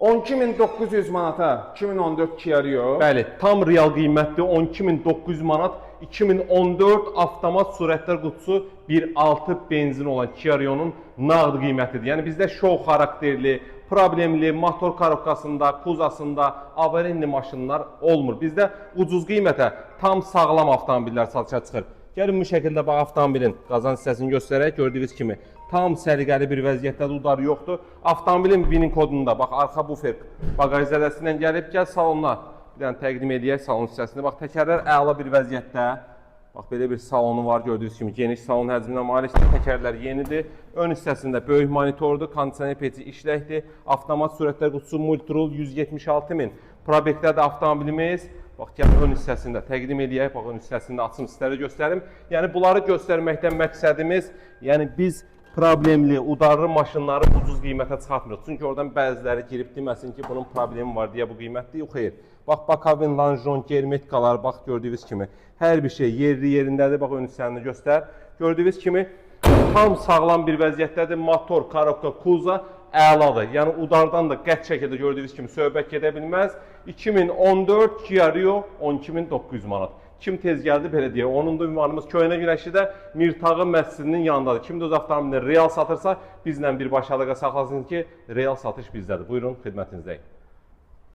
12900 manata 2014 Kia Rio. Bəli, tam real qiymətli 12900 manat 2014 avtomat sürətlər qutusu 1.6 benzin olan Kia Rio'nun nağd qiymətidir. Yəni bizdə şou xarakterli, problemli, motor korobkasında, kuzasında, avarinli maşınlar olmur. Bizdə ucuz qiymətə tam sağlam avtomobillər satışa çıxır. Gəlin bu şəkildə bax avtomobilin qazanc hissəsini göstərək. Gördüyünüz kimi tam səliqəli bir vəziyyətdə udar yoxdur. Avtomobilin VIN kodunda bax arxa bufer bagaj zədəsindən gəlib. Gəl salonuna bir dənə təqdim edək salon hissəsini. Bax təkərlər əla bir vəziyyətdə. Bax belə bir salonu var gördüyünüz kimi. Geniş salon həcminə malikdir. Təkərlər yenidir. Ön hissəsində böyük monitordur. Kondisioner peci işləkdir. Avtomat sürətlər qutusu Multirul 176.000. Probektədir avtomobilimiz. Bax, gəl ön hissəsində təqdim edək, bax, ön hissəsində açım sizlərə göstərim. Yəni, bunları göstərməkdən məqsədimiz, yəni biz problemli, udarlı maşınları ucuz qiymətə çıxartmırıq. Çünki oradan bəziləri girib deməsin ki, bunun problemi var deyə bu qiymətli yox, xeyr. Bax, bakavin, lanjon, germetikalar, bax, gördüyünüz kimi hər bir şey yerli yerindədir. Bax, ön hissəsini göstər. Gördüyünüz kimi tam sağlam bir vəziyyətdədir. Motor, korobka, kuza əladır. Yəni udardan da qəti şəkildə gördüyünüz kimi söhbət gedə bilməz. 2014 Kia Rio 12900 manat. Kim tez gəldi belə deyə. Onun da ünvanımız Köhnə Günəşlidə Mirtağı məscidinin yanındadır. Kim də öz avtomobilini real satırsa bizlə birbaşa əlaqə saxlasın ki, real satış bizdədir. Buyurun, xidmətinizdəyik.